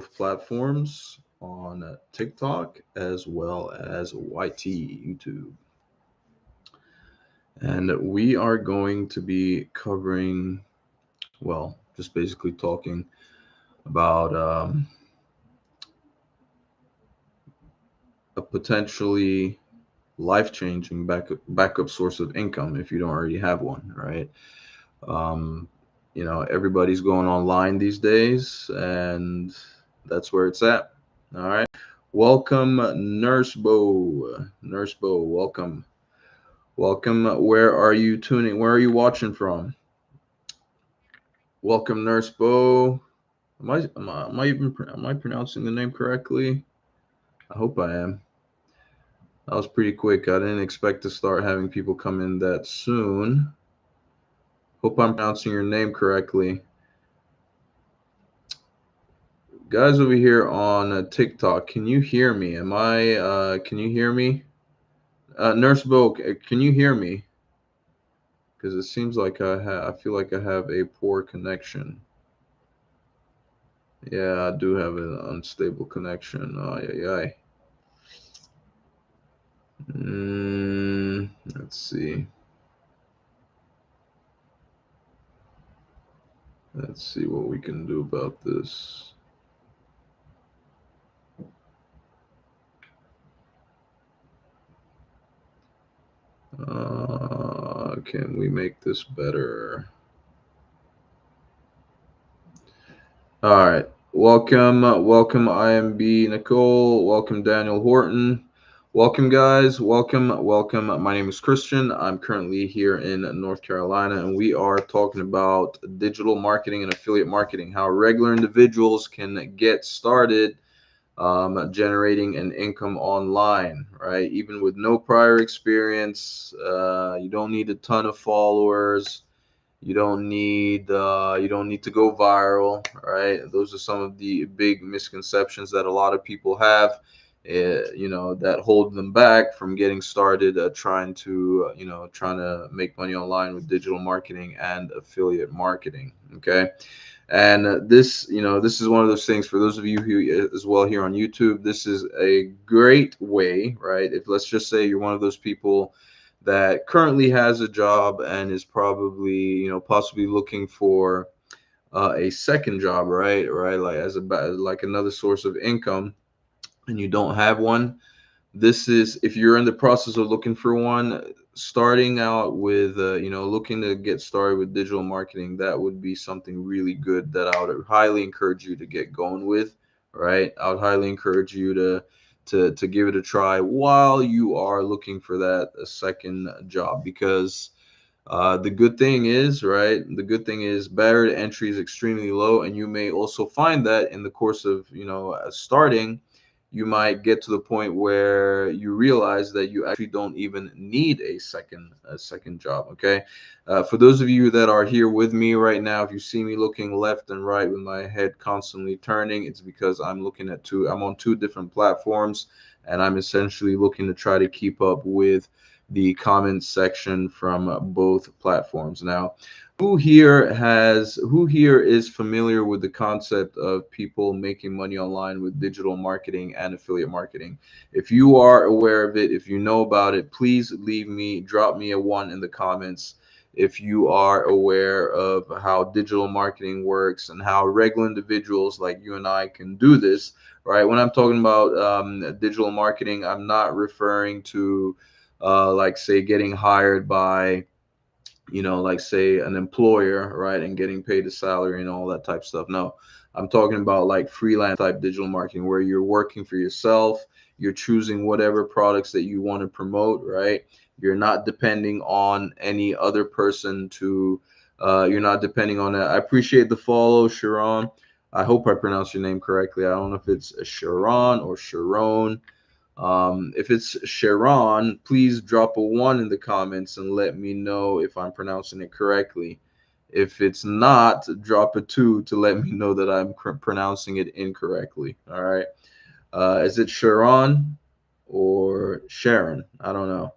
both platforms on TikTok as well as YT YouTube. And we are going to be covering, well, just basically talking about a potentially life-changing backup source of income if you don't already have one, right? Um, everybody's going online these days, and that's where it's at. All right. Welcome, Nurse Bo. Nurse Bo, welcome. Welcome. Where are you tuning? Where are you watching from? Welcome, Nurse Bo. Am I pronouncing the name correctly? I hope I am. That was pretty quick. I didn't expect to start having people come in that soon. Hope I'm pronouncing your name correctly. Guys over here on TikTok, can you hear me? Can you hear me? Nurse Bo, can you hear me? Because it seems like I feel like I have a poor connection. Yeah, I do have an unstable connection. Ay, ay, ay. Let's see. Let's see what we can do about this. Can we make this better? All right. Welcome, IMB Nicole. Welcome, Daniel Horton. Welcome, guys. Welcome. My name is Christian. I'm currently here in North Carolina, and we are talking about digital marketing and affiliate marketing, how regular individuals can get started generating an income online, right? Even with no prior experience, you don't need a ton of followers. You don't need to go viral, right? Those are some of the big misconceptions that a lot of people have, that hold them back from getting started trying to make money online with digital marketing and affiliate marketing. Okay. And this is one of those things for those of you who as well here on YouTube. This is a great way, right? If let's just say you're one of those people that currently has a job and is probably possibly looking for a second job, right, like like another source of income, and you don't have one. This is, if you're in the process of looking for one, starting out with looking to get started with digital marketing, that would be something really good that I would highly encourage you to get going with. Right, I would highly encourage you to give it a try while you are looking for that a second job, because the good thing is, right, the good thing is barrier to entry is extremely low, and you may also find that in the course of starting, you might get to the point where you realize that you actually don't even need a second job. Okay. For those of you that are here with me right now, if you see me looking left and right with my head constantly turning, it's because I'm on two different platforms, and I'm essentially looking to try to keep up with the comments section from both platforms. Now, who here is familiar with the concept of people making money online with digital marketing and affiliate marketing? If you are aware of it, if you know about it, please drop me a one in the comments if you are aware of how digital marketing works and how regular individuals like you and I can do this. Right, when I'm talking about digital marketing, I'm not referring to like, say, getting hired by like, say, an employer, right, and getting paid a salary and all that type of stuff. No, I'm talking about like freelance type digital marketing, where you're working for yourself. You're choosing whatever products that you want to promote, right? You're not depending on any other person to you're not depending on that. I appreciate the follow, Sharon. I hope I pronounced your name correctly. I don't know if it's Sharon or Sharon. If it's Sharon, please drop a one in the comments and let me know if I'm pronouncing it correctly. If it's not, drop a two to let me know that I'm pronouncing it incorrectly. All right. Is it Sharon or Sharon? I don't know.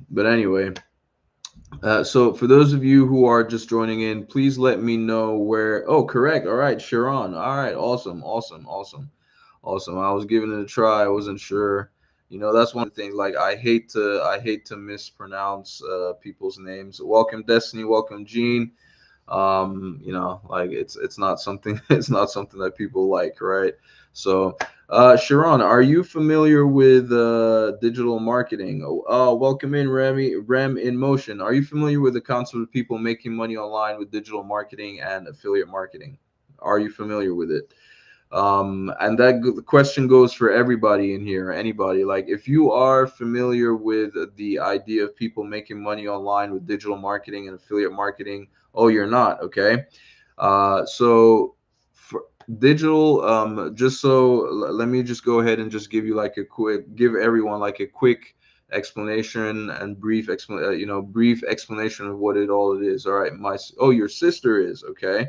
But anyway, So for those of you who are just joining in, please let me know where. Oh, correct. All right, Sharon. All right, awesome, awesome, awesome, awesome. I was giving it a try. I wasn't sure. You know, that's one of the things. Like, I hate to mispronounce people's names. Welcome, Destiny. Welcome, Gene. You know, like it's not something it's not something that people like, right? So Sharon, are you familiar with digital marketing? Oh, welcome in, Rem in Motion. Are you familiar with the concept of people making money online with digital marketing and affiliate marketing? Are you familiar with it? And the question goes for everybody in here, anybody. Like, if you are familiar with the idea of people making money online with digital marketing and affiliate marketing, oh, you're not, okay? So for digital, just so let me just go ahead and just give you like a quick, give everyone like a quick explanation and brief explanation of what it is. All right, oh, your sister is, okay.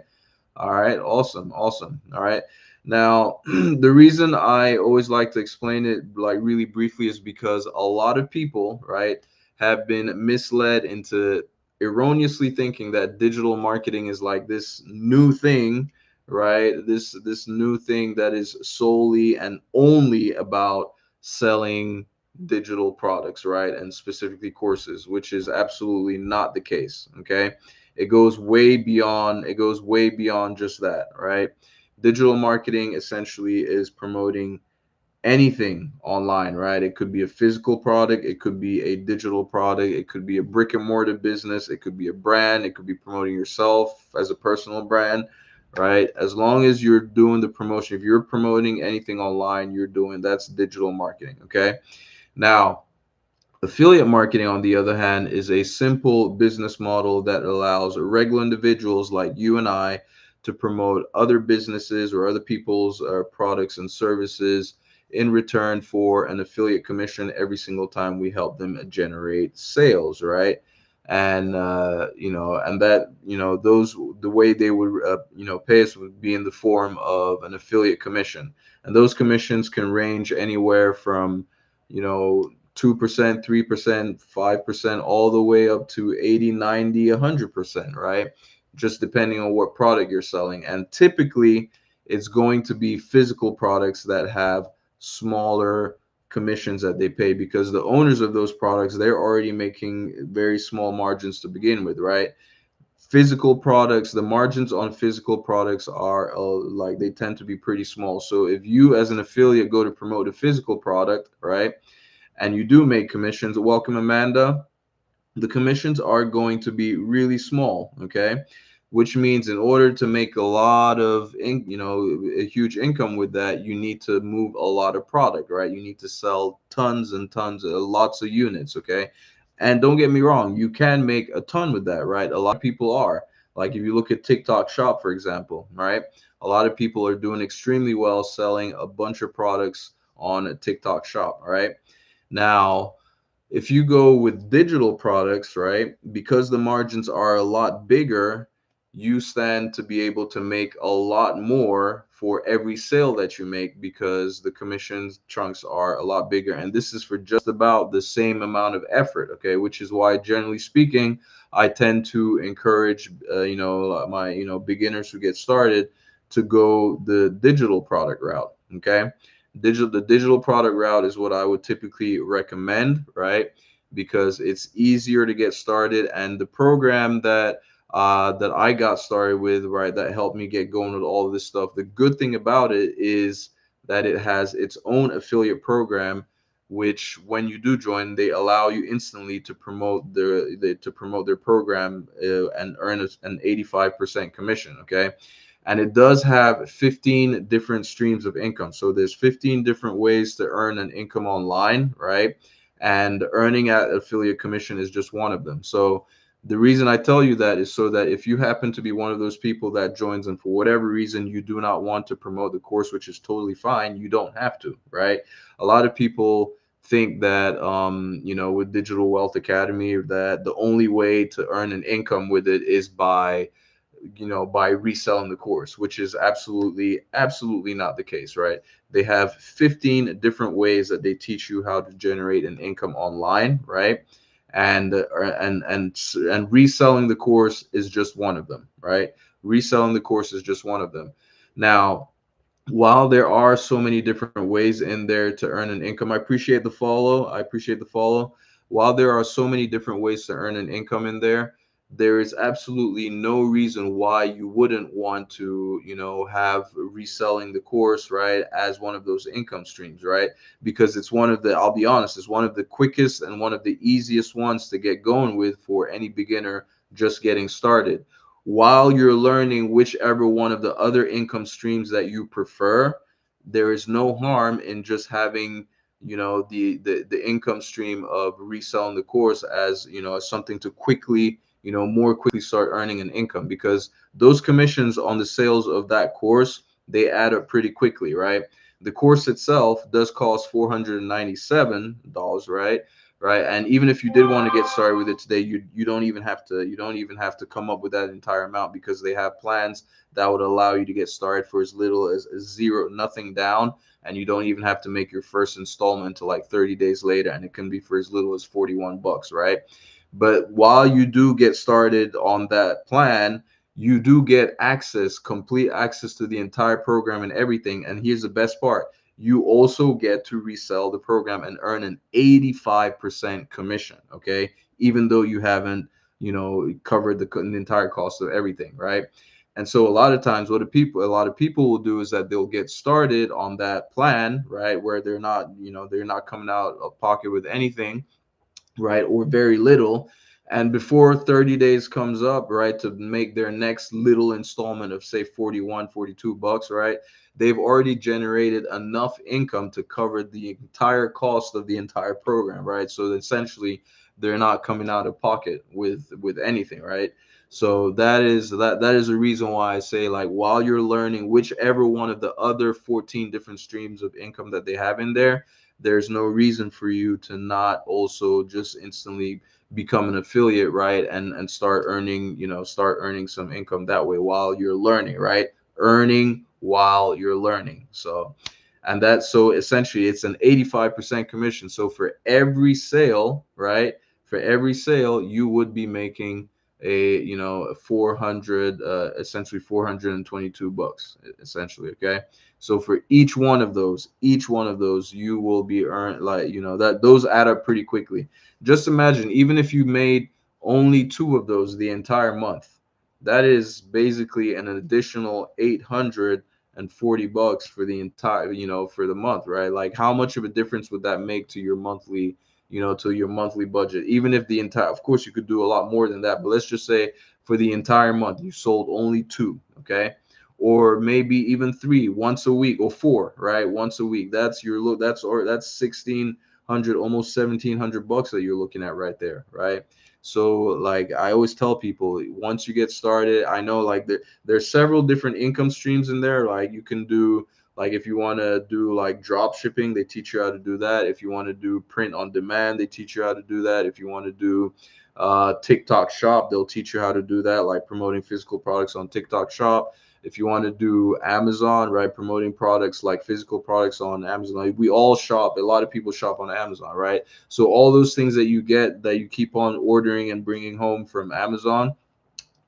All right, awesome, awesome. All right. Now, the reason I always like to explain it like really briefly is because a lot of people, right, have been misled into erroneously thinking that digital marketing is like this new thing, right? This new thing that is solely and only about selling digital products, right? And specifically courses, which is absolutely not the case, okay? It goes way beyond just that, right? Digital marketing essentially is promoting anything online, right? It could be a physical product, it could be a digital product, it could be a brick and mortar business, it could be a brand, it could be promoting yourself as a personal brand, right? As long as you're doing the promotion, if you're promoting anything online, that's digital marketing, okay? Now, affiliate marketing, on the other hand, is a simple business model that allows regular individuals like you and I to promote other businesses or other people's products and services in return for an affiliate commission every single time we help them generate sales, right? And and that those the way they would pay us would be in the form of an affiliate commission, and those commissions can range anywhere from you know 2%, 3%, 5%, all the way up to 80, 90, 100%, right? Just depending on what product you're selling. And typically, it's going to be physical products that have smaller commissions that they pay, because the owners of those products, they're already making very small margins to begin with, right? Physical products, the margins on physical products are like they tend to be pretty small. So if you as an affiliate go to promote a physical product, right, and you do make commissions, welcome Amanda, the commissions are going to be really small, okay? Which means in order to make a lot of, a huge income with that, you need to move a lot of product, right? You need to sell tons and tons, lots of units, okay? And don't get me wrong, you can make a ton with that, right? A lot of people are. Like if you look at TikTok Shop, for example, right? A lot of people are doing extremely well selling a bunch of products on a TikTok Shop, right? Now, if you go with digital products, right, because the margins are a lot bigger, you stand to be able to make a lot more for every sale that you make, because the commission chunks are a lot bigger. And this is for just about the same amount of effort, okay, which is why, generally speaking, I tend to encourage, my, beginners who get started to go the digital product route, okay? The digital product route is what I would typically recommend, right? Because it's easier to get started, and the program that I got started with, right, that helped me get going with all of this stuff. The good thing about it is that it has its own affiliate program, which when you do join, they allow you instantly to promote their program, and earn an 85% commission. Okay, and it does have 15 different streams of income. So there's 15 different ways to earn an income online, right? And earning at affiliate commission is just one of them. So the reason I tell you that is so that if you happen to be one of those people that joins and for whatever reason you do not want to promote the course, which is totally fine, you don't have to, right? A lot of people think that with Digital Wealth Academy, that the only way to earn an income with it is by reselling the course, which is absolutely not the case, right? They have 15 different ways that they teach you how to generate an income online, right? and reselling the course is just one of them, right? Reselling the course is just one of them. Now, while there are so many different ways in there to earn an income, I appreciate the follow. I appreciate the follow. While there are so many different ways to earn an income in there, there is absolutely no reason why you wouldn't want to, have reselling the course, right, as one of those income streams, right? Because it's one of the, I'll be honest, it's one of the quickest and one of the easiest ones to get going with for any beginner just getting started while you're learning whichever one of the other income streams that you prefer. There is no harm in just having, the income stream of reselling the course as, as something to quickly, more quickly start earning an income, because those commissions on the sales of that course, they add up pretty quickly, right? The course itself does cost $497, right? Right, and even if you did want to get started with it today, you don't even have to, come up with that entire amount, because they have plans that would allow you to get started for as little as zero, nothing down, and you don't even have to make your first installment until like 30 days later, and it can be for as little as 41 bucks, right? But while you do get started on that plan, you do get access, complete access to the entire program and everything. And here's the best part: you also get to resell the program and earn an 85% commission. Okay. Even though you haven't, covered the entire cost of everything. Right. And so a lot of times a lot of people will do is that they'll get started on that plan, right, where they're not coming out of pocket with anything, right, or very little. And before 30 days comes up, right, to make their next little installment of say 41, 42 bucks, right, they've already generated enough income to cover the entire cost of the entire program, right? So essentially they're not coming out of pocket with anything, right? So that is a reason why I say, like, while you're learning whichever one of the other 14 different streams of income that they have in there, there's no reason for you to not also just instantly become an affiliate, right, and start earning some income that way while you're learning, right? Earning while you're learning. So, and that's, so essentially it's an 85% commission. So for every sale, right, for every sale you would be making a, 400, essentially 422 bucks, essentially. Okay. So for each one of those, you will be earned, like, that those add up pretty quickly. Just imagine, even if you made only two of those the entire month, that is basically an additional 840 bucks for the entire, for the month, right? Like, how much of a difference would that make to your monthly, to your monthly budget? Even if the entire, of course, you could do a lot more than that, but let's just say for the entire month you sold only two, okay? Or maybe even three once a week, or four, right? Once a week. That's your look. That's 1,600, almost 1,700 bucks that you're looking at right there, right? So, like, I always tell people, once you get started, I know, like, there's several different income streams in there. Like, you can do, like, if you want to do like drop shipping, they teach you how to do that. If you want to do print on demand, they teach you how to do that. If you want to do TikTok shop, they'll teach you how to do that, like promoting physical products on TikTok shop. If you want to do Amazon, right, promoting products like physical products on Amazon, like, we all shop. A lot of people shop on Amazon, right? So all those things that you get, that you keep on ordering and bringing home from Amazon,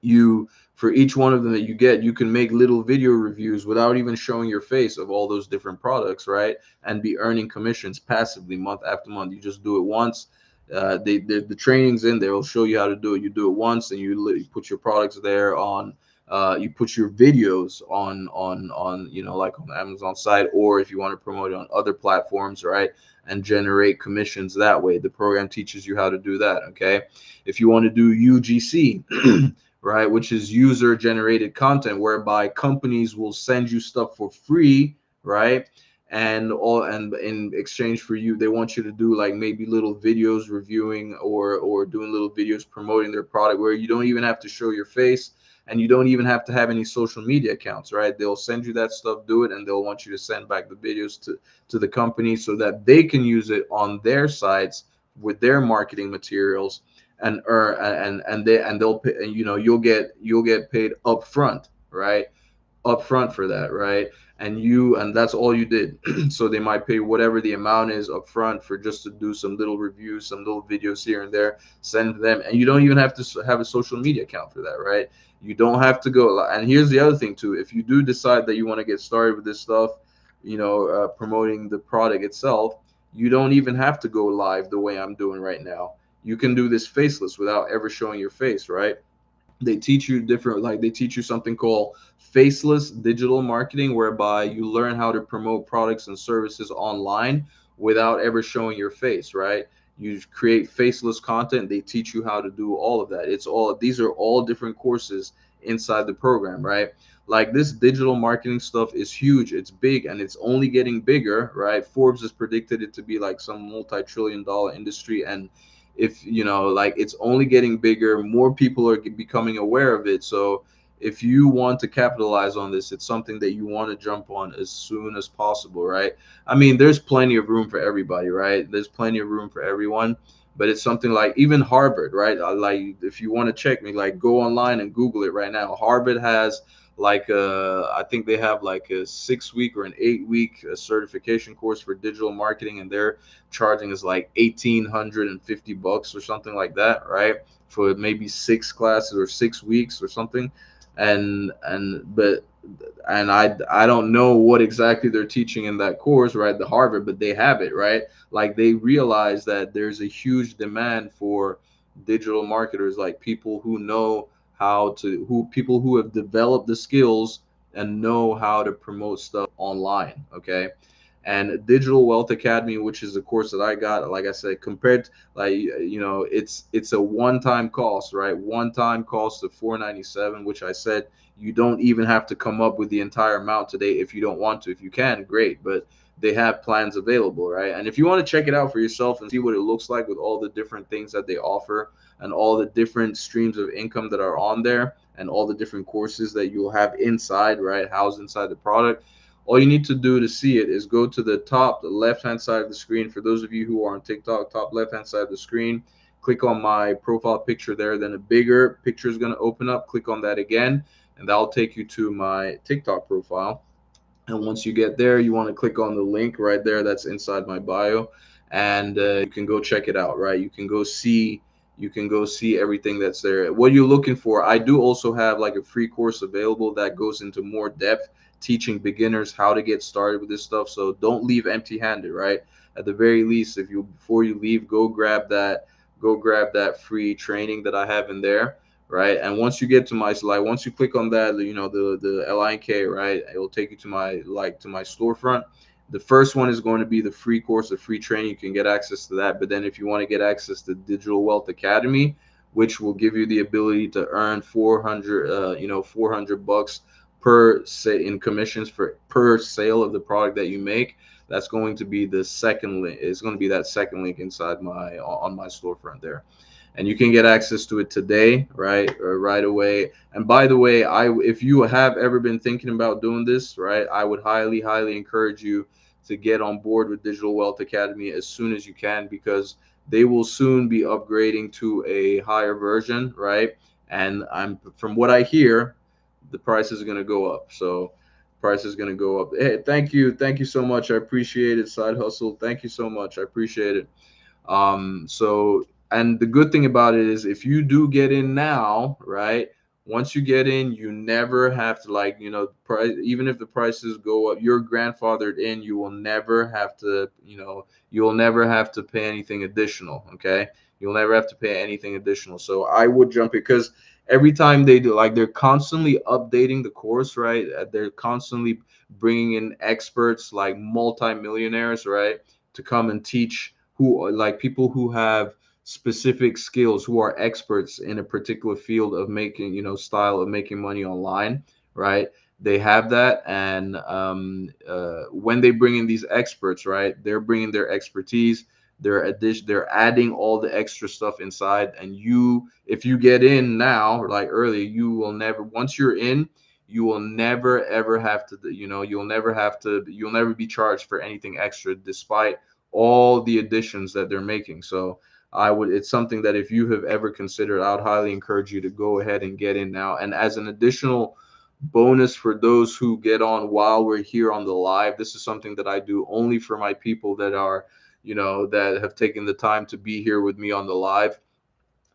you for each one of them that you get, you can make little video reviews without even showing your face of all those different products, right? And be earning commissions passively month after month. You just do it once. The training's in there. It'll show you how to do it. You do it once, and you put your products there on. You put your videos on like on the Amazon side, or if you want to promote it on other platforms, right, and generate commissions that way. The program teaches you how to do that. Okay, if you want to do UGC, right, which is user generated content, whereby companies will send you stuff for free, right? And in exchange for you, they want you to do like maybe little videos reviewing, or doing little videos promoting their product, where you don't even have to show your face, and you don't even have to have any social media accounts, right? They'll send you that stuff, do it, and they'll want you to send back the videos to the company so that they can use it on their sites with their marketing materials, and earn, and they'll pay, and you'll get paid up front, right? upfront for that, right? And that's all you did. So they might pay whatever the amount is upfront for just to do some little reviews, some little videos here and there, send to them, and you don't even have to have a social media account for that, right? You don't have to go. And here's the other thing too: if you do decide that you want to get started with this stuff, promoting the product itself, you don't even have to go live the way I'm doing right now. You can do this faceless without ever showing your face, right? They teach you different, like they teach you something called faceless digital marketing, whereby you learn how to promote products and services online without ever showing your face, right? You create faceless content. They teach you how to do all of that. It's all, these are all different courses inside the program, right? Like this digital marketing stuff is huge, it's big, and it's only getting bigger, right? Forbes has predicted it to be like some multi-trillion dollar industry, and if like it's only getting bigger, more people are becoming aware of it. So if you want to capitalize on this, it's something that you want to jump on as soon as possible, right? I mean, there's plenty of room for everybody, right? There's plenty of room for everyone, but it's something like even Harvard, right? Like if you want to check me, like go online and Google it right now. Harvard has like I think they have like a 6 week or an 8 week certification course for digital marketing, and they're charging is like $1,850 or something like that, right? For maybe 6 classes or 6 weeks or something. And I don't know what exactly they're teaching in that course, right? The Harvard, but they have it, right? Like they realize that there's a huge demand for digital marketers, like people who know how to, who people who have developed the skills and know how to promote stuff online. Okay. And Digital Wealth Academy, which is the course that I got, like I said, compared to, like it's a one-time cost, right? One-time cost of 497, which I said you don't even have to come up with the entire amount today if you don't want to. If you can, great, but they have plans available, right? And if you want to check it out for yourself and see what it looks like with all the different things that they offer and all the different streams of income that are on there and all the different courses that you'll have inside, right, housed inside the product, all you need to do to see it is go to the top, the left hand side of the screen. For those of you who are on TikTok, top left hand side of the screen, click on my profile picture there. Then a bigger picture is going to open up. Click on that again, and that'll take you to my TikTok profile. And once you get there, you want to click on the link right there that's inside my bio, and you can go check it out, right? You can go see everything that's there. What you're looking for, I do also have like a free course available that goes into more depth, teaching beginners how to get started with this stuff. So don't leave empty-handed, right? At the very least, if you before you leave, go grab that free training that I have in there, right? And once you get to my slide, once you click on that, the link, right, it will take you to my storefront. The first one is going to be the free course, the free training. You can get access to that. But then if you want to get access to Digital Wealth Academy, which will give you the ability to earn 400 bucks per say in commissions for per sale of the product that you make, that's going to be the second link. It's going to be that second link inside my on my storefront there, and you can get access to it today, right, or right away. And by the way, if you have ever been thinking about doing this, right, I would highly, highly encourage you to get on board with Digital Wealth Academy as soon as you can, because they will soon be upgrading to a higher version, right? And I'm from what I hear, the price is going to go up. So price is going to go up. Hey, thank you so much. I appreciate it. Side hustle. Thank you so much. I appreciate it. So, and the good thing about it is if you do get in now, right? Once you get in, you never have to, like, price, even if the prices go up, you're grandfathered in. You will never have to, you'll never have to pay anything additional. Okay. You'll never have to pay anything additional. So I would jump it because every time they do, like, they're constantly updating the course, right? They're constantly bringing in experts like multimillionaires, right, to come and teach, who are like people who have specific skills, who are experts in a particular field of making, style of making money online, right? They have that. And when they bring in these experts, right, they're bringing their expertise. They're adding all the extra stuff inside, and if you get in now, like early, you will never, once you're in, you will never ever have to, you'll never be charged for anything extra, despite all the additions that they're making. So it's something that if you have ever considered, I would highly encourage you to go ahead and get in now. And as an additional bonus for those who get on while we're here on the live. This is something that I do only for my people that are, that have taken the time to be here with me on the live.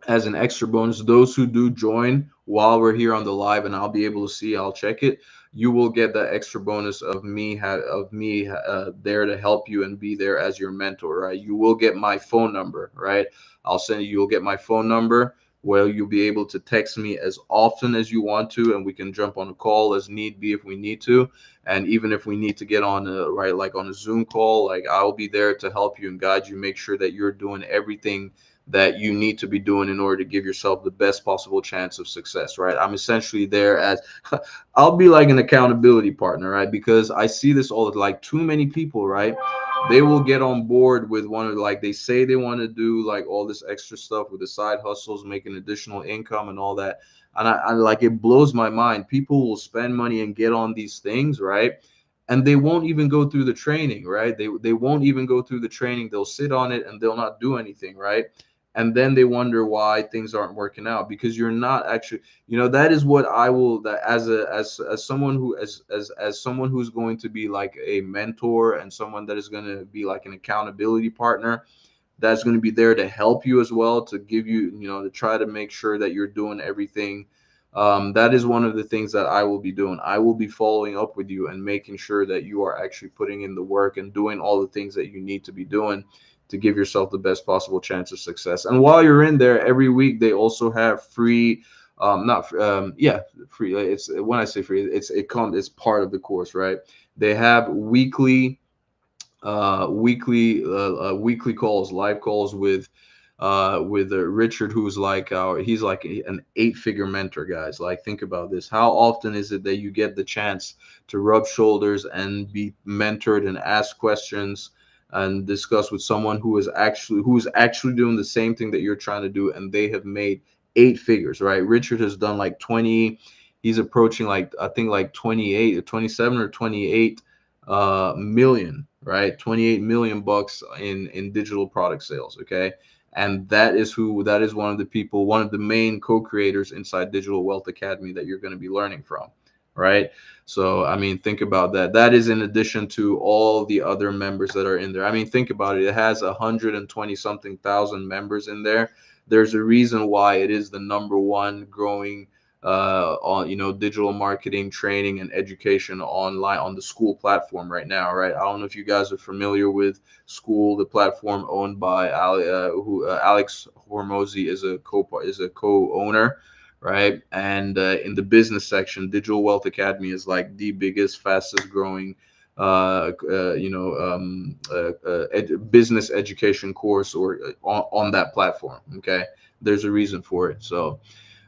As an extra bonus, those who do join while we're here on the live, and I'll be able to see, I'll check it. You will get that extra bonus of me there to help you and be there as your mentor, right? You will get my phone number, right? I'll send you. You'll get my phone number where you'll be able to text me as often as you want to, and we can jump on a call as need be if we need to. And even if we need to get on a right, like on a Zoom call, like I'll be there to help you and guide you, make sure that you're doing everything that you need to be doing in order to give yourself the best possible chance of success, right? I'm essentially there as I'll be like an accountability partner, right? Because I see this all like too many people, right? They will get on board with one of like they say they want to do like all this extra stuff with the side hustles, making additional income and all that. And I like it blows my mind. People will spend money and get on these things, right? And they won't even go through the training, right? They won't even go through the training. They'll sit on it and they'll not do anything, right? And then they wonder why things aren't working out because you're not actually, that is what I will, that as someone who as someone who's going to be like a mentor and someone that is going to be like an accountability partner, that's going to be there to help you as well, to give you, to try to make sure that you're doing everything. That is one of the things that I will be doing. I will be following up with you and making sure that you are actually putting in the work and doing all the things that you need to be doing to give yourself the best possible chance of success. And while you're in there, every week they also have free, not yeah, free. It's when I say free, it's part of the course, right? They have weekly calls, live calls with Richard, who's like he's like an 8-figure mentor, guys. Like, think about this. How often is it that you get the chance to rub shoulders and be mentored and ask questions and discuss with someone who's actually doing the same thing that you're trying to do, and they have made 8 figures, right? Richard has done like 20. He's approaching like I think like 28 or 27 or 28 million, right? 28 million bucks in digital product sales. Okay. And that is one of the people, one of the main co-creators inside Digital Wealth Academy that you're going to be learning from, right? So I mean, think about that. That is in addition to all the other members that are in there. I mean, think about it. It has 120 something thousand members in there. There's a reason why it is the number one growing on digital marketing training and education online on the School platform right now, right? I don't know if you guys are familiar with School, the platform owned by Alex Hormozy is a co-owner, right? And in the business section, Digital Wealth Academy is like the biggest, fastest growing business education course or on that platform. Okay, there's a reason for it. So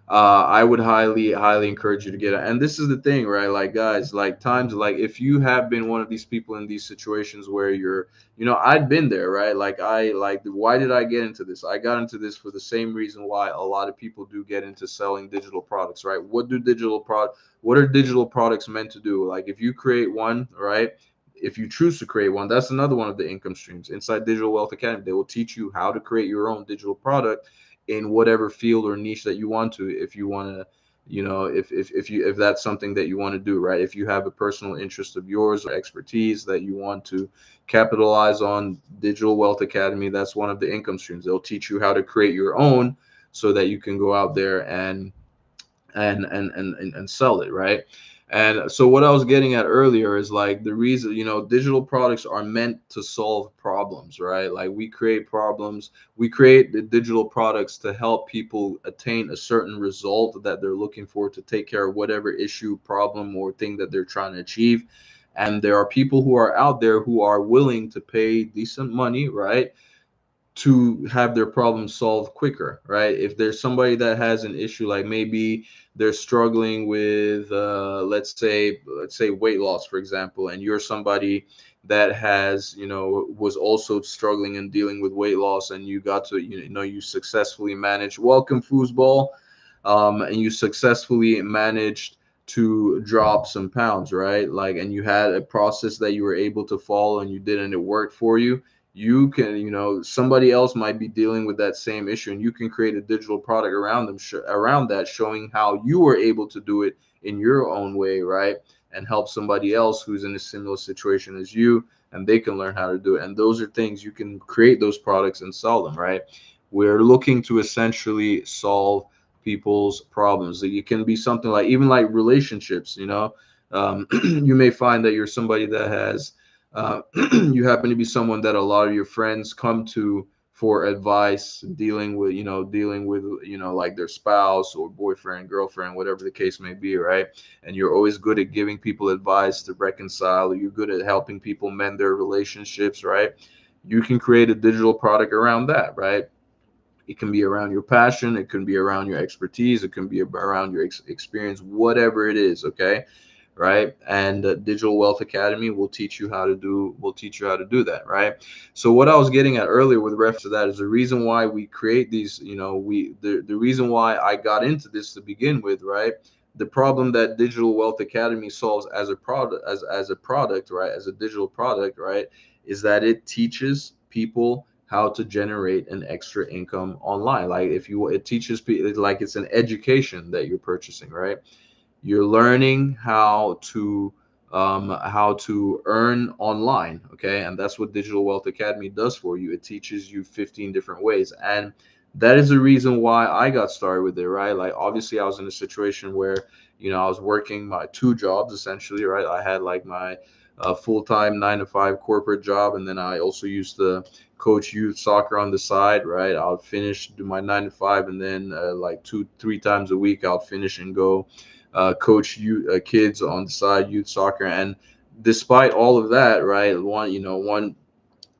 I would highly encourage you to get it. And this is the thing, right? Like, guys, like times, like if you have been one of these people in these situations where you're, I'd been there, right? Why did I get into this? I got into this for the same reason why a lot of people do get into selling digital products, right? What are digital products meant to do? Like, if you create one, right? If you choose to create one, that's another one of the income streams inside Digital Wealth Academy. They will teach you how to create your own digital product in whatever field or niche that you want to, if you want to, if that's something that you want to do, right? If you have a personal interest of yours or expertise that you want to capitalize on, Digital Wealth Academy, that's one of the income streams. They'll teach you how to create your own so that you can go out there and sell it, right? And so what I was getting at earlier is like the reason, digital products are meant to solve problems, right? Like, we create problems, we create the digital products to help people attain a certain result that they're looking for, to take care of whatever issue, problem, or thing that they're trying to achieve. And there are people who are out there who are willing to pay decent money, right, to have their problem solved quicker, right? If there's somebody that has an issue, like maybe they're struggling with, let's say weight loss, for example, and you're somebody that was also struggling and dealing with weight loss, and you got to, you successfully managed, welcome foosball, and you successfully managed to drop some pounds, right? Like, and you had a process that you were able to follow and you did, and it worked for you. You can, somebody else might be dealing with that same issue, and you can create a digital product around them, around that, showing how you were able to do it in your own way, right? And help somebody else who's in a similar situation as you, and they can learn how to do it. And those are things you can create those products and sell them, right? We're looking to essentially solve people's problems. It can be something like even like relationships, you may find that you're somebody that has you happen to be someone that a lot of your friends come to for advice dealing with like their spouse or boyfriend, girlfriend, whatever the case may be, right? And you're always good at giving people advice to reconcile, or you're good at helping people mend their relationships, right? You can create a digital product around that, right? It can be around your passion, it can be around your expertise, it can be around your experience, whatever it is, okay? Right? And Digital Wealth Academy will teach you how to do that, right? So what I was getting at earlier with reference to that is the reason why we create these, the reason why I got into this to begin with, right? The problem that Digital Wealth Academy solves as a product, as a product, right? As a digital product, right? Is that it teaches people how to generate an extra income online. Like if you, it teaches people, like it's an education that you're purchasing, right? You're learning how to earn online, okay? And that's what Digital Wealth Academy does for you. It teaches you 15 different ways, and that is the reason why I got started with it, right? Like obviously I was in a situation where I was working my two jobs essentially, right? I had like my full-time 9 to 5 corporate job, and then I also used to coach youth soccer on the side, right? I'll finish, do my 9 to 5, and then like 2 3 times a week I'll finish and go coach you kids on the side, youth soccer. And despite all of that, right, one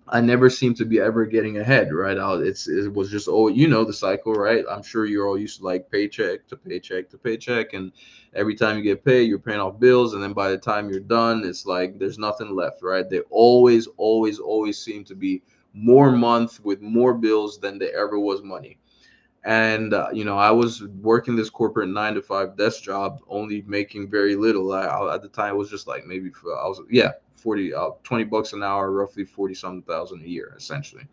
I never seem to be ever getting ahead, right? It was just, oh, the cycle, right? I'm sure you're all used to like paycheck to paycheck to paycheck, and every time you get paid, you're paying off bills, and then by the time you're done, it's like there's nothing left, right? They always, always, always seem to be more month with more bills than there ever was money. And I was working this corporate 9 to 5 desk job, only making very little. At the time it was just like maybe I was, yeah, 40 $20 an hour, roughly 40 something thousand a year essentially,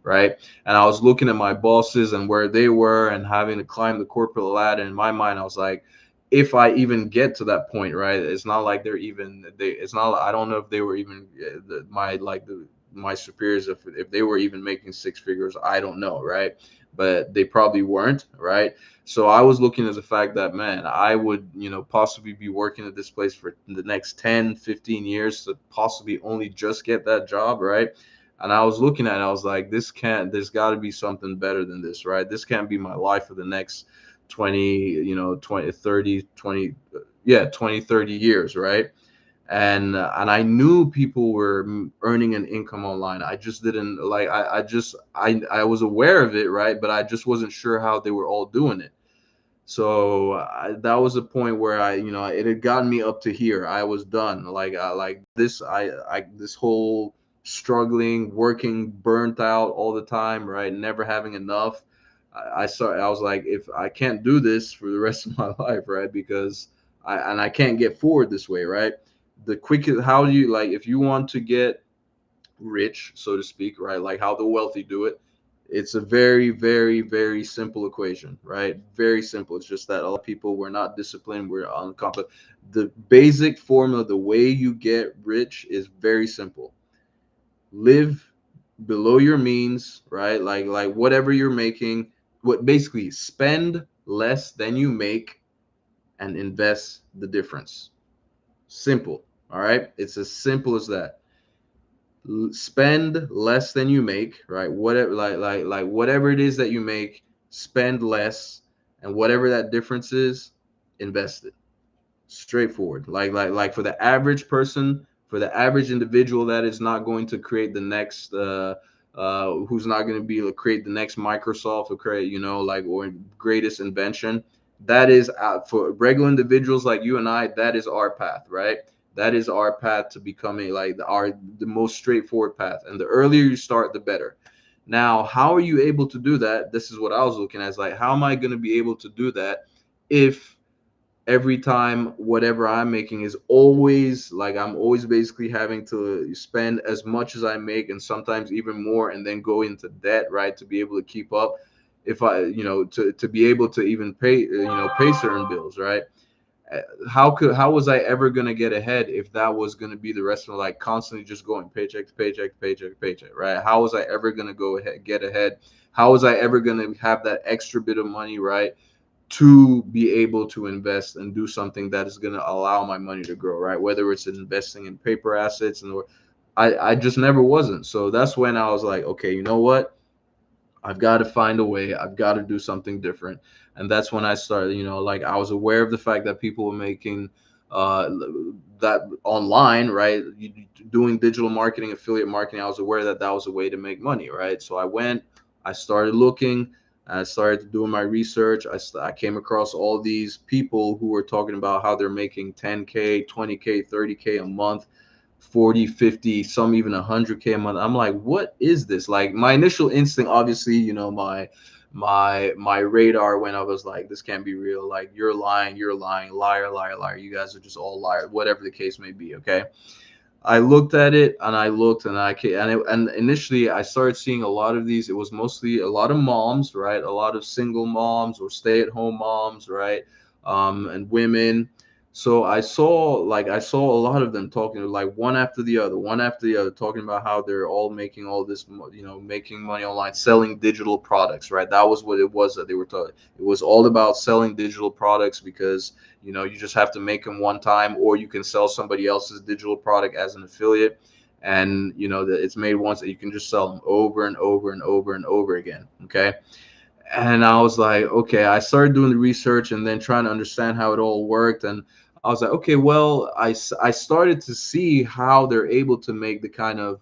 right? And I was looking at my bosses and where they were and having to climb the corporate ladder. In my mind I was like, if I even get to that point, right, it's not like it's not, I don't know if they were even my superiors, if they were even making six figures, I don't know, right? But they probably weren't, right? So I was looking at the fact that, man, I would, possibly be working at this place for the next 10, 15 years to possibly only just get that job, right? And I was looking at it, I was like, there's got to be something better than this, right? This can't be my life for the next 20, 20, 30, 20, yeah, 20, 30 years, right? And I knew people were earning an income online. I just didn't like I was aware of it, right? But I just wasn't sure how they were all doing it. So that was the point where it had gotten me up to here. I was done. Like this, this whole struggling, working, burnt out all the time, right? Never having enough. I was like, if I can't do this for the rest of my life, right? Because I can't get forward this way, right? The quickest, how do you, like, if you want to get rich, so to speak, right? Like how the wealthy do it. It's a very, very, very simple equation, right? Very simple. It's just that a lot of people were not disciplined, we're uncompetent. The basic formula, the way you get rich is very simple. Live below your means, right? Like whatever you're making, what basically spend less than you make and invest the difference. Simple. All right. It's as simple as that. Spend less than you make, right? Whatever, like whatever it is that you make, spend less, and whatever that difference is, invest it. Straightforward. Like for the average person, for the average individual that is not going to create the next who's not going to be able to create the next Microsoft or create, or greatest invention. That is for regular individuals like you and I, that is our path, right? That is our path to becoming like the most straightforward path. And the earlier you start, the better. Now, how are you able to do that? This is what I was looking at. Is like, how am I going to be able to do that if every time whatever I'm making is always like I'm always basically having to spend as much as I make and sometimes even more, and then go into debt, right, to be able to keep up, if I to be able to even pay pay certain bills, right? How was I ever gonna get ahead if that was gonna be the rest of my like constantly just going paycheck to paycheck to paycheck to paycheck, right? How was I ever gonna go ahead get ahead? How was I ever gonna have that extra bit of money, right? To be able to invest and do something that is gonna allow my money to grow, right? Whether it's investing in paper assets and I just never wasn't. So that's when I was like, okay, you know what? I've got to find a way. I've got to do something different. And that's when I started, like I was aware of the fact that people were making uh, that online, right? Doing digital marketing, affiliate marketing. I was aware that that was a way to make money, right? So I started looking, I started doing my research. I came across all these people who were talking about how they're making 10K, 20K, 30K a month, 40, 50, some even 100K a month. I'm like, what is this? Like my initial instinct, obviously, my radar when I was like, this can't be real. Like you're lying, liar, liar, liar. You guys are just all liars, whatever the case may be. Okay. I looked at it and I looked and and initially I started seeing a lot of these. It was mostly a lot of moms, right? A lot of single moms or stay-at-home moms, right? And women. So I saw a lot of them talking like one after the other, talking about how they're all making all this, making money online, selling digital products, right? That was what it was that they were talking. It was all about selling digital products because you just have to make them one time, or you can sell somebody else's digital product as an affiliate, and that it's made once that you can just sell them over and over and over and over again. Okay. And I was like, okay, I started doing the research and then trying to understand how it all worked. And I was like, okay, well, I started to see how they're able to make the kind of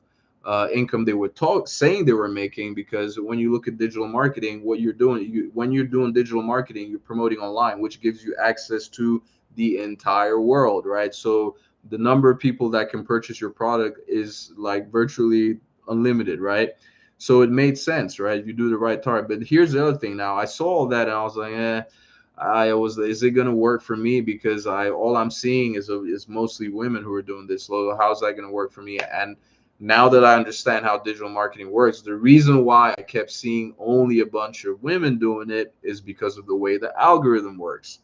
income they were saying they were making. Because when you look at digital marketing, what you're doing, when you're doing digital marketing, you're promoting online, which gives you access to the entire world, right? So the number of people that can purchase your product is like virtually unlimited, right? So it made sense, right? If you do the right target. But here's the other thing. Now I saw all that and I was like, is it gonna work for me? Because all I'm seeing is mostly women who are doing this. So how's that gonna work for me? And now that I understand how digital marketing works, the reason why I kept seeing only a bunch of women doing it is because of the way the algorithm works.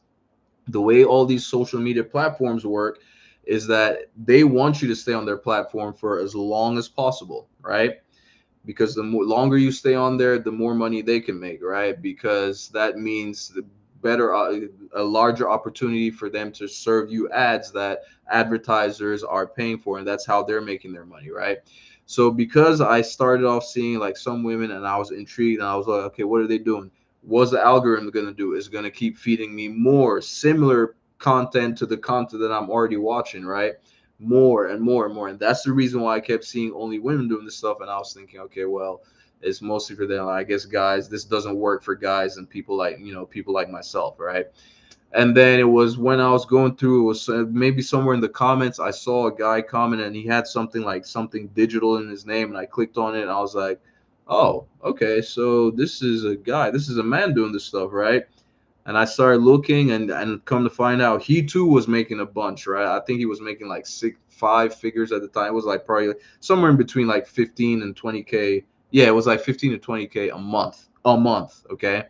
The way all these social media platforms work is that they want you to stay on their platform for as long as possible, right? Because the longer you stay on there, the more money they can make, right? Because that means the better, a larger opportunity for them to serve you ads that advertisers are paying for, and that's how they're making their money, right? So because I started off seeing like some women, and I was intrigued, and I was like, okay, what are they doing? What's the algorithm going to do? Is going to keep feeding me more similar content to the content that I'm already watching, right? More and more and more. And that's the reason why I kept seeing only women doing this stuff. And I was thinking, okay, well, it's mostly for them. I guess guys, this doesn't work for guys and people like, people like myself, right? And then it was when I was going through, it was maybe somewhere in the comments, I saw a guy comment and he had something like something digital in his name. And I clicked on it and I was like, oh, okay. So this is a guy, this is a man doing this stuff, right? And I started looking, and come to find out, he too was making a bunch, right? I think he was making like five figures at the time. It was like probably somewhere in between like 15 and 20K. Yeah, it was like 15 to 20K a month. Okay. And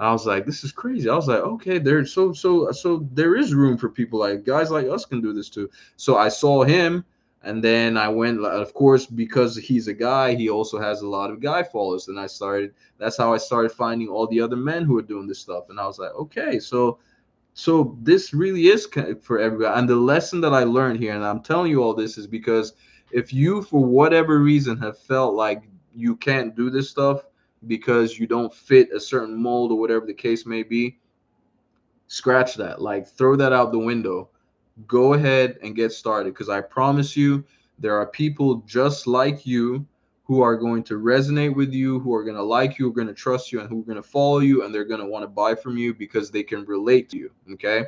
I was like, this is crazy. I was like, okay, so there is room for people like guys like us can do this too. So I saw him, and then I went. Of course, because he's a guy, he also has a lot of guy followers. And I started. That's how I started finding all the other men who are doing this stuff. And I was like, okay, so this really is for everybody. And the lesson that I learned here, and I'm telling you all this, is because if you, for whatever reason, have felt like you can't do this stuff because you don't fit a certain mold or whatever the case may be, scratch that. Like, throw that out the window. Go ahead and get started, because I promise you, there are people just like you who are going to resonate with you, who are going to like you, who are going to trust you, and who are going to follow you, and they're going to want to buy from you because they can relate to you. Okay.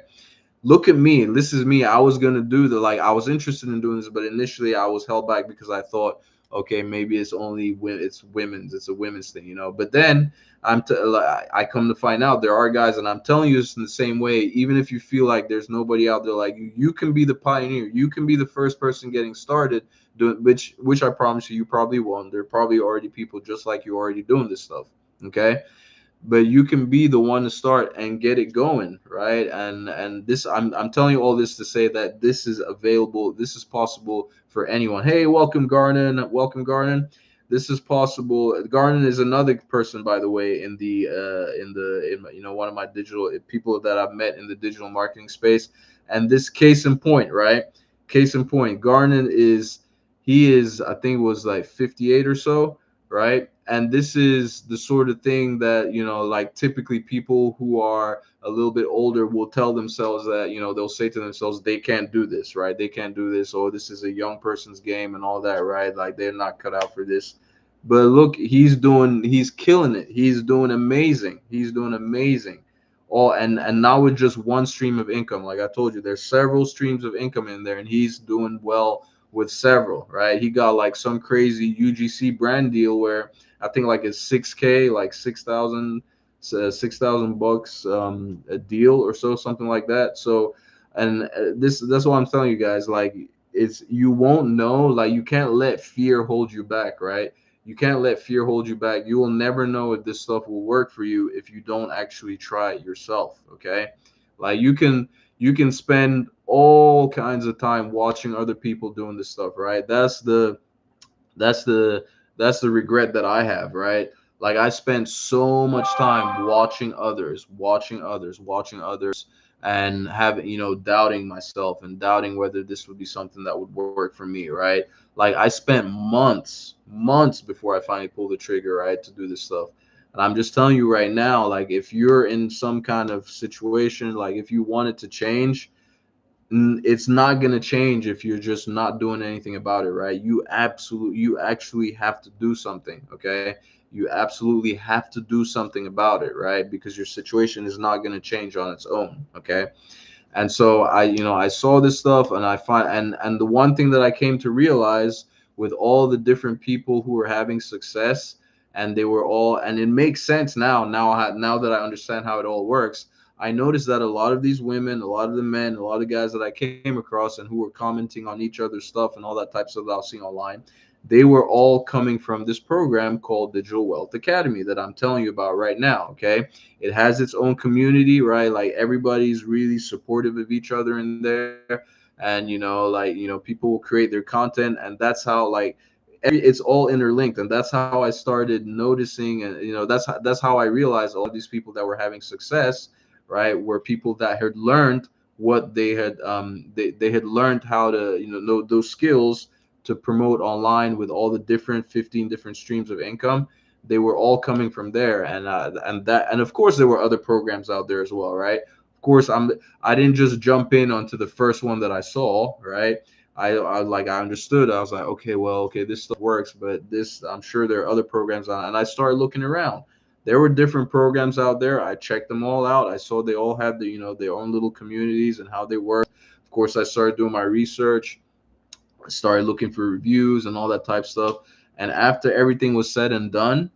Look at me. This is me. I was gonna do I was interested in doing this, but initially I was held back because I thought, okay, maybe it's only when it's women's, it's a women's thing, But then I come to find out there are guys, and I'm telling you this in the same way. Even if you feel like there's nobody out there like you can be the pioneer. You can be the first person getting started doing, which I promise you, you probably won't. There are probably already people just like you already doing this stuff. Okay. but you can be the one to start and get it going, right? And this, I'm telling you all this to say that this is available, this is possible for anyone. Hey, welcome Garnon, welcome Garnon. This is possible. Garnon is another person, by the way, in one of my digital people that I've met in the digital marketing space. And this, case in point, right? Case in point, Garnon is, he is, I think it was like 58 or so, right? And this is the sort of thing that, like typically people who are a little bit older will tell themselves that, they'll say to themselves they can't do this, right? They can't do this, or this is a young person's game and all that, right? Like they're not cut out for this. But look, he's killing it. He's doing amazing. He's doing amazing. All, and now with just one stream of income, like I told you, there's several streams of income in there, and he's doing well with several, right? He got like some crazy UGC brand deal where I think like it's 6K, like 6,000, $6,000 a deal or so, something like that. So, and that's what I'm telling you guys. Like, it's, you won't know. Like, you can't let fear hold you back, right? You can't let fear hold you back. You will never know if this stuff will work for you if you don't actually try it yourself. Okay, like you can spend all kinds of time watching other people doing this stuff, right? That's the that's the regret that I have, right? Like I spent so much time watching others, and having, doubting myself and doubting whether this would be something that would work for me, right? Like I spent months before I finally pulled the trigger, right, to do this stuff. And I'm just telling you right now, like if you're in some kind of situation, like if you want it to change, it's not going to change if you're just not doing anything about it, right? You actually have to do something, okay? You absolutely have to do something about it, right? Because your situation is not going to change on its own, okay? And so I saw this stuff, and I find, and the one thing that I came to realize with all the different people who were having success, and they were all, and it makes sense now that I understand how it all works. I noticed that a lot of these women, a lot of the men, a lot of the guys that I came across and who were commenting on each other's stuff and all that type of stuff that I was seeing online, they were all coming from this program called Digital Wealth Academy that I'm telling you about right now. Okay, it has its own community, right? Like everybody's really supportive of each other in there, and people will create their content, and that's how, like, it's all interlinked, and that's how I started noticing, and that's how I realized all of these people that were having success, right, were people that had learned what they had learned how to, know those skills to promote online with all the different 15 different streams of income. They were all coming from there, and of course there were other programs out there as well, right? Of course, I didn't just jump in onto the first one that I saw, right? I understood. I was like, okay, well, okay, this stuff works, but this, I'm sure there are other programs on, and I started looking around. There were different programs out there. I checked them all out. I saw they all had their own little communities and how they work. Of course, I started doing my research, started looking for reviews and all that type stuff. And after everything was said and done,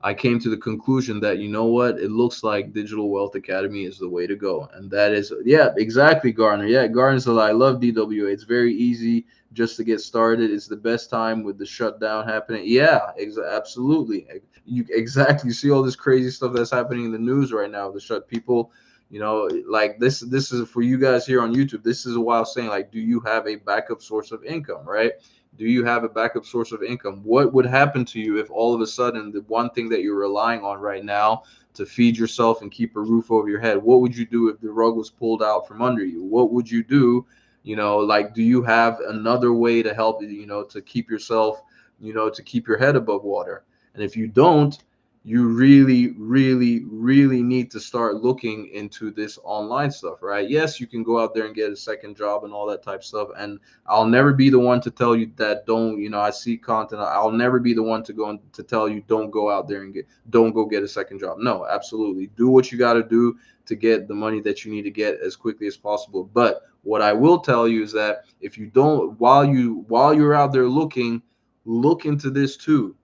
I came to the conclusion that, you know what, it looks like Digital Wealth Academy is the way to go. And that is, yeah, exactly, Garner. Yeah, Garner said, I love DWA. It's very easy just to get started. It's the best time with the shutdown happening. Yeah, absolutely. You exactly see all this crazy stuff that's happening in the news right now. The shut people, like this is for you guys here on YouTube. This is why I was saying, like, do you have a backup source of income, right? Do you have a backup source of income? What would happen to you if all of a sudden the one thing that you're relying on right now to feed yourself and keep a roof over your head, what would you do if the rug was pulled out from under you? What would you do? Like, do you have another way to help, to keep yourself, to keep your head above water? And if you don't, you really, really, really need to start looking into this online stuff, right? Yes, you can go out there and get a second job and all that type of stuff. And I'll never be the one to tell you that don't, I see content. I'll never be the one to go and to tell you don't go out there and don't go get a second job. No, absolutely. Do what you got to do to get the money that you need to get as quickly as possible. But what I will tell you is that if you don't, while you're out there looking, look into this too.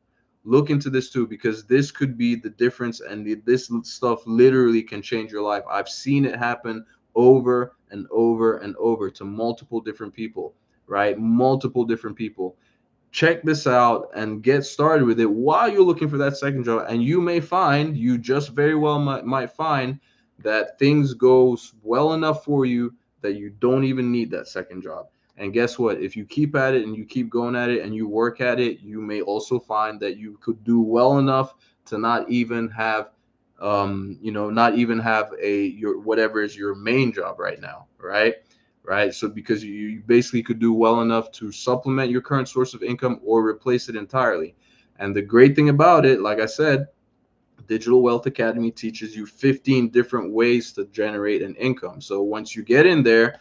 Look into this too, because this could be the difference, and this stuff literally can change your life. I've seen it happen over and over and over to multiple different people, right? Multiple different people. check this out and get started with it while you're looking for that second job. And you may find, you just very well might find that things goes well enough for you that you don't even need that second job. And guess what? If you keep at it and you keep going at it and you work at it, you may also find that you could do well enough to not even have not even have a your whatever is your main job right now, right? So because you basically could do well enough to supplement your current source of income or replace it entirely. And the great thing about it, like I said, Digital Wealth Academy teaches you 15 different ways to generate an income. So once you get in there,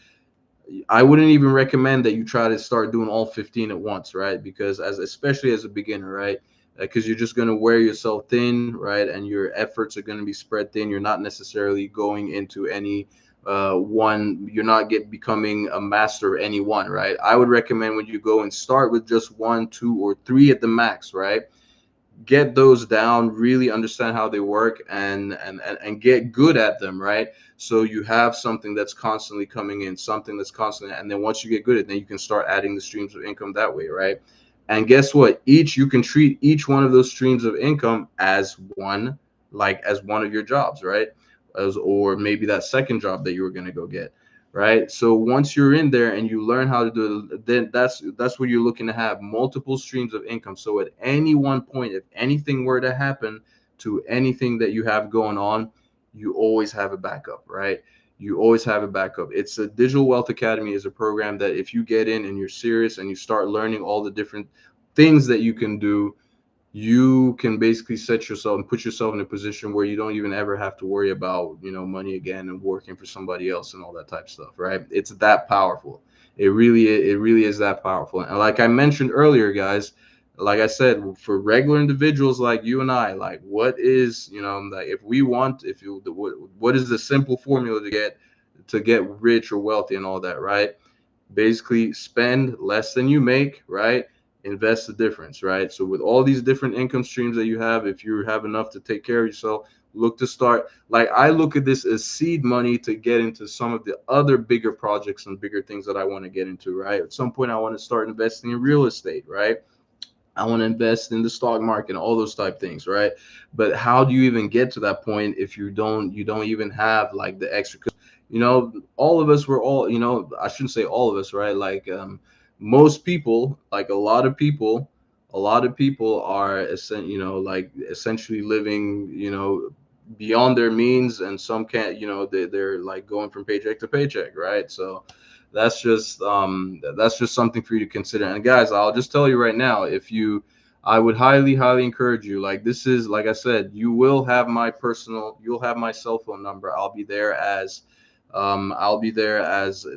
I wouldn't even recommend that you try to start doing all 15 at once, right? Because as especially as a beginner, right? Because you're just going to wear yourself thin, right? And your efforts are going to be spread thin. You're not necessarily going into any one. You're not becoming a master of any one, right? I would recommend when you go and start with just one, two, or three at the max, right? Get those down, really understand how they work, and get good at them, right? So you have something that's constantly coming in, something that's constantly, and then once you get good at it, then you can start adding the streams of income that way, right? And guess what? Each you can treat each one of those streams of income as one, like as one of your jobs, right? As or maybe that second job that you were going to go get, right? So once you're in there and you learn how to do it, then that's what you're looking to have, multiple streams of income. So at any one point, if anything were to happen to anything that you have going on, you always have a backup, right? You always have a backup. It's a Digital Wealth Academy is a program that if you get in and you're serious and you start learning all the different things that you can do, you can basically set yourself and put yourself in a position where you don't even ever have to worry about money again and working for somebody else and all that type of stuff, right? It's that powerful. It really is that powerful. And like I mentioned earlier, guys, like I said, for regular individuals like you and I, like what is, like if we want, if you what is the simple formula to get rich or wealthy and all that, right? Basically spend less than you make, right? Invest the difference, right? So with all these different income streams that you have, if you have enough to take care of yourself, look to start. Like I look at this as seed money to get into some of the other bigger projects and bigger things that I want to get into, right? At some point I want to start investing in real estate, right? I want to invest in the stock market, all those type things, right? But how do you even get to that point if you don't even have like the extra? Because all of us were all, I shouldn't say all of us, right? Like most people, like a lot of people are like essentially living, beyond their means, and some can't, they're like going from paycheck to paycheck, right? So that's just something for you to consider. And guys, I'll just tell you right now, if you I would highly encourage you, like this is, like I said, you'll have my cell phone number. I'll be there as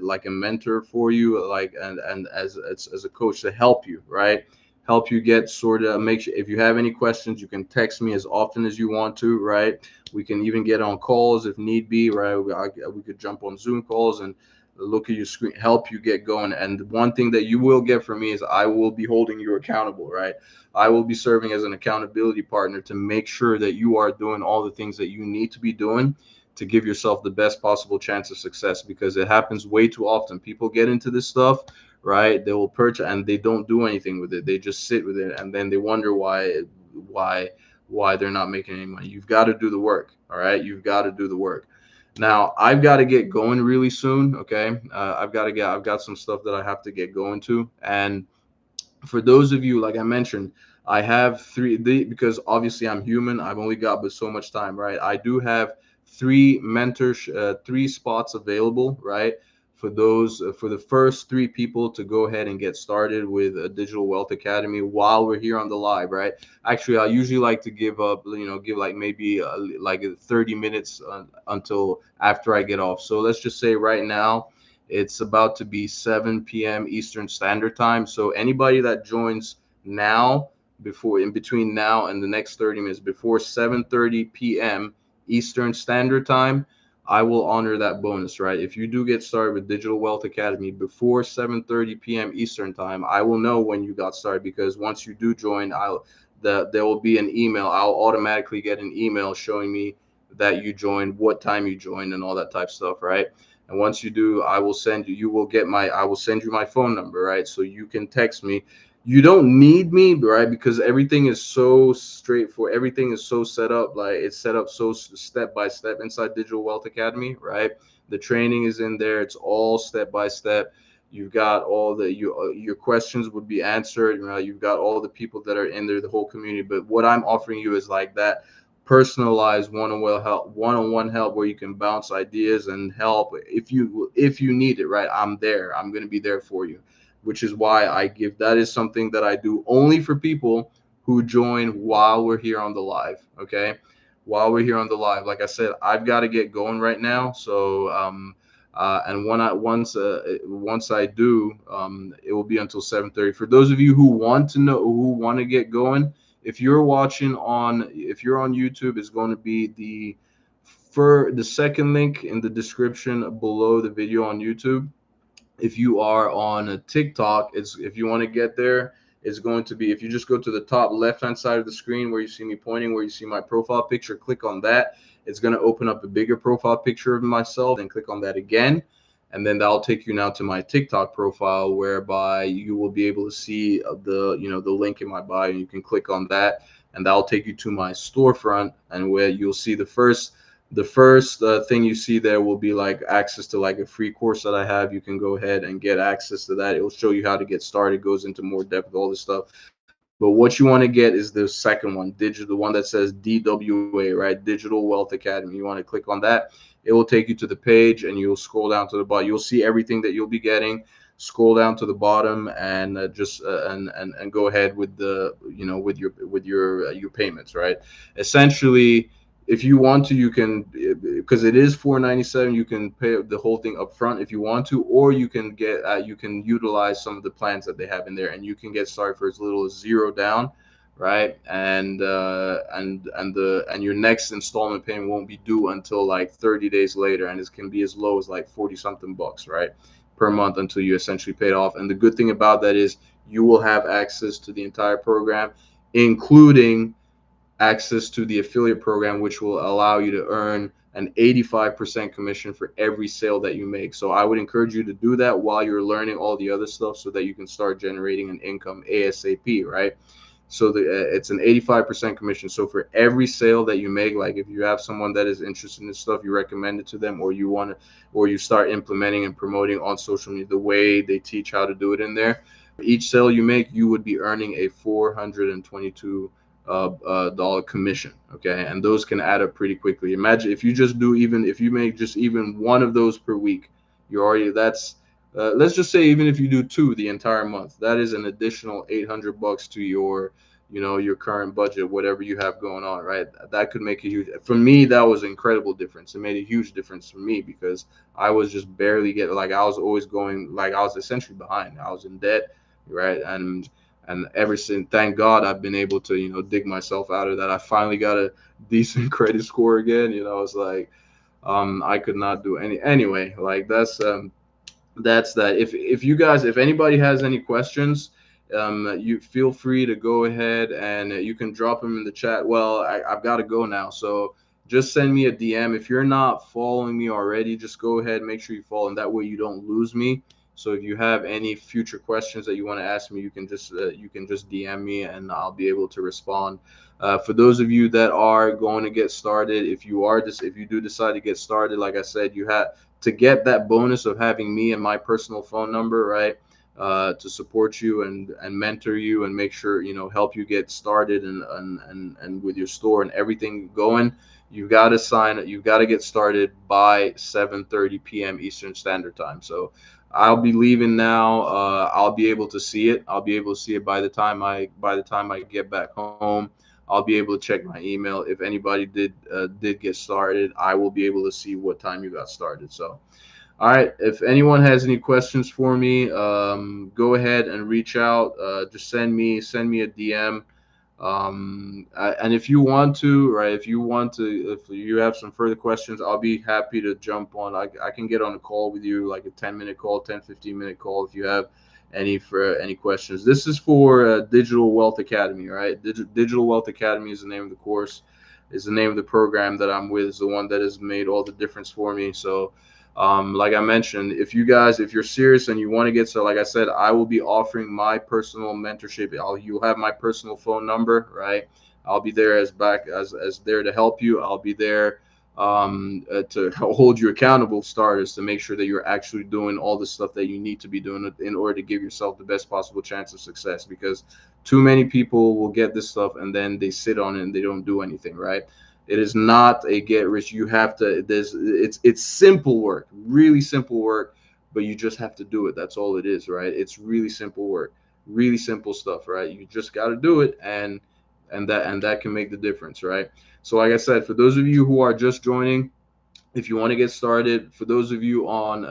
like a mentor for you, like and as a coach to help you, right? Help you get sort of, make sure if you have any questions, you can text me as often as you want to, right? We can even get on calls if need be, right? We could jump on Zoom calls and look at your screen, help you get going. And one thing that you will get from me is I will be holding you accountable, right? I will be serving as an accountability partner to make sure that you are doing all the things that you need to be doing to give yourself the best possible chance of success, because it happens way too often. People get into this stuff, right? They will purchase and they don't do anything with it. They just sit with it and then they wonder why why they're not making any money. You've got to do the work, all right? You've got to do the work. Now, I've got to get going really soon. Okay, I've got some stuff that I have to get going to. And for those of you, like I mentioned, I have because obviously I'm human. I've only got but so much time, right? I do have three spots available, right? For those, for the first three people to go ahead and get started with a Digital Wealth Academy while we're here on the live, right? Actually, I usually like to give like maybe like 30 minutes until after I get off. So let's just say right now it's about to be 7 p.m. Eastern Standard Time. So anybody that joins now, before in between now and the next 30 minutes, before 7:30 p.m. Eastern Standard Time, I will honor that bonus, right? If you do get started with Digital Wealth Academy before 7:30 p.m. Eastern Time, I will know when you got started, because once you do join, there will be an email. I'll automatically get an email showing me that you joined, what time you joined, and all that type of stuff, right? And once you do, I will send you. You will get my. I will send you my phone number, right? So you can text me. You don't need me, right? Because everything is so straightforward. Everything is so set up, like it's set up so step by step inside Digital Wealth Academy, right? The training is in there. It's all step by step. You've got all the your questions would be answered. Right? You've got all the people that are in there, the whole community. But what I'm offering you is like that personalized one-on-one help where you can bounce ideas and help if you need it, right? I'm there. I'm going to be there for you, which is why I give. That is something that I do only for people who join while we're here on the live. Okay, while we're here on the live, like I said, I've got to get going right now. So and once I do, it will be until 7:30. For those of you who want to know, who want to get going, if you're on YouTube, it's going to be for the second link in the description below the video on YouTube. If you are on a TikTok, it's if you want to get there, it's going to be, if you just go to the top left hand side of the screen where you see me pointing, where you see my profile picture, click on that. It's going to open up a bigger profile picture of myself, then click on that again. And then that'll take you now to my TikTok profile, whereby you will be able to see the link in my bio, and you can click on that, and that'll take you to my storefront, and where you'll see the first thing you see there will be like access to like a free course that I have. You can go ahead and get access to that. It will show you how to get started, goes into more depth, all this stuff. But what you want to get is the second one, digital, the one that says DWA, right? Digital Wealth Academy. You want to click on that. It will take you to the page, and you'll scroll down to the bottom. You'll see everything that you'll be getting. Scroll down to the bottom, and just and go ahead with the with your payments, right? Essentially, if you want to, you can, because it is 497. You can pay the whole thing up front if you want to, or you can utilize some of the plans that they have in there, and you can get started for as little as zero down, right? And your next installment payment won't be due until like 30 days later, and it can be as low as like 40 something bucks, right, per month, until you essentially pay it off. And the good thing about that is you will have access to the entire program, including access to the affiliate program, which will allow you to earn an 85% commission for every sale that you make. So I would encourage you to do that while you're learning all the other stuff, so that you can start generating an income ASAP, right? So it's an 85% commission. So for every sale that you make, like if you have someone that is interested in this stuff, you recommend it to them, or you start implementing and promoting on social media the way they teach how to do it in there. Each sale you make, you would be earning a 422 dollar commission. Okay, and those can add up pretty quickly. Imagine if you just do, even if you make just even one of those per week, you're already, that's let's just say, even if you do two the entire month, that is an additional 800 bucks to your current budget, whatever you have going on, right? That could make a huge, for me, that was an incredible difference. It made a huge difference for me, because I was just barely getting, like I was always going, like I was essentially behind. I was in debt, right? And ever since, thank God, I've been able to dig myself out of that. I finally got a decent credit score again. It's like I could not do anyway. Like that's that. If anybody has any questions, you feel free to go ahead, and you can drop them in the chat. Well, I've got to go now, so just send me a DM. If you're not following me already, just go ahead, make sure you follow, and that way you don't lose me. So if you have any future questions that you want to ask me, you can just DM me, and I'll be able to respond. For those of you that are going to get started, if you do decide to get started, like I said, you have to get that bonus of having me and my personal phone number, right? To support you and mentor you, and make sure, help you get started, and with your store and everything going. You've got to get started by 7:30 p.m. Eastern Standard Time. So I'll be leaving now. I'll be able to see it. I'll be able to see it by the time I get back home. I'll be able to check my email. If anybody did get started, I will be able to see what time you got started. So, all right. If anyone has any questions for me, go ahead and reach out. Just send me a DM. And if you want to, right, if you have some further questions, I'll be happy to jump on. I can get on a call with you, like a 10-minute call, 10-15-minute call, if you have any questions. This is for Digital Wealth Academy, right? Digital Wealth Academy is the name of the course, is the name of the program that I'm with, is the one that has made all the difference for me. So Like I mentioned, if you're serious and you want to get, so like I said, I will be offering my personal mentorship. You'll have my personal phone number, right? I'll be there as there to help you. I'll be there to hold you accountable, starters, to make sure that you're actually doing all the stuff that you need to be doing in order to give yourself the best possible chance of success. Because too many people will get this stuff and then they sit on it and they don't do anything, right? It is not a get rich. You have to. It's simple work, really simple work, but you just have to do it. That's all it is, right? It's really simple work, really simple stuff, right? You just got to do it, and that can make the difference, right? So, like I said, for those of you who are just joining, if you want to get started, for those of you on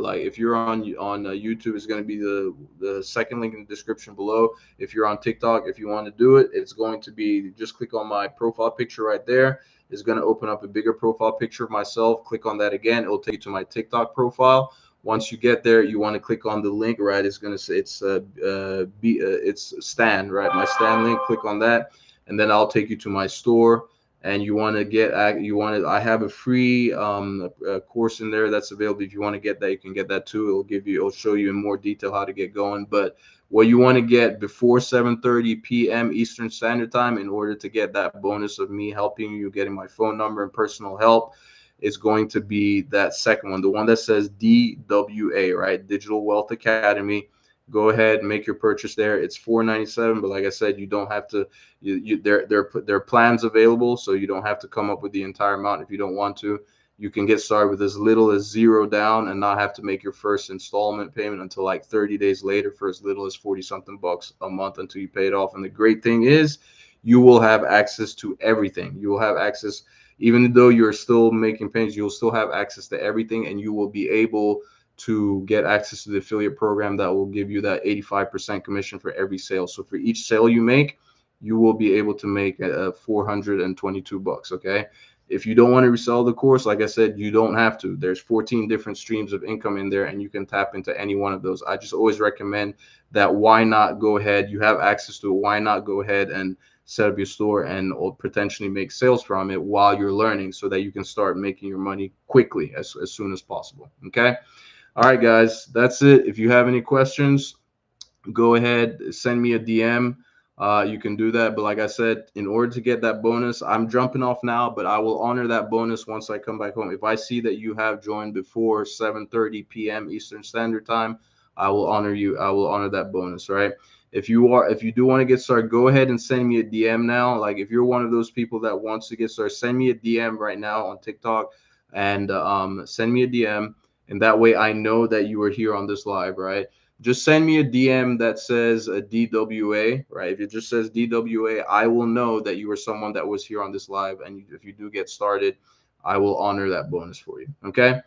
like if you're on YouTube, it's going to be the second link in the description below. If you're on TikTok, if you want to do it, it's going to be just click on my profile picture right there. It's going to open up a bigger profile picture of myself. Click on that again, it'll take you to my TikTok profile. Once you get there, you want to click on the link, right? It's going to say it's Stan, right? My Stan link. Click on that, and then I'll take you to my store. And you want to I have a free course in there that's available. If you want to get that, you can get that too. It'll show you in more detail how to get going. But what you want to get before 7:30 p.m. Eastern Standard Time, in order to get that bonus of me helping you, getting my phone number and personal help, is going to be that second one, the one that says DWA, right? Digital Wealth Academy. Go ahead and make your purchase there. It's $4.97, but like I said, you don't have to. There are plans available, so you don't have to come up with the entire amount if you don't want to. You can get started with as little as zero down and not have to make your first installment payment until like 30 days later for as little as 40 something bucks a month until you pay it off. And the great thing is, you will have access to everything. You will have access, even though you're still making payments, you'll still have access to everything, and you will be able to get access to the affiliate program that will give you that 85% commission for every sale. So for each sale you make, you will be able to make 422 bucks. Okay. If you don't want to resell the course, like I said, you don't have to. There's 14 different streams of income in there, and you can tap into any one of those. I just always recommend that. Why not go ahead? You have access to it. Why not go ahead and set up your store and or potentially make sales from it while you're learning, so that you can start making your money quickly as soon as possible. Okay. All right, guys, that's it. If you have any questions, go ahead, send me a DM. You can do that. But like I said, in order to get that bonus, I'm jumping off now, but I will honor that bonus once I come back home. If I see that you have joined before 7:30 p.m. Eastern Standard Time, I will honor you. I will honor that bonus, right? If you do want to get started, go ahead and send me a DM now. Like if you're one of those people that wants to get started, send me a DM right now on TikTok, and send me a DM, and that way I know that you are here on this live, right? Just send me a DM that says a DWA, right? If it just says DWA, I will know that you are someone that was here on this live. And if you do get started, I will honor that bonus for you. Okay.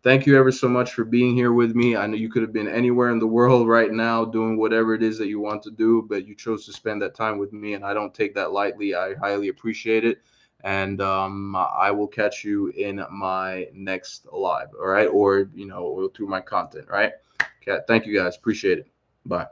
Thank you ever so much for being here with me. I know you could have been anywhere in the world right now doing whatever it is that you want to do, but you chose to spend that time with me, and I don't take that lightly. I highly appreciate it. And I will catch you in my next live. All right. Or through my content. Right. Okay. Thank you guys. Appreciate it. Bye.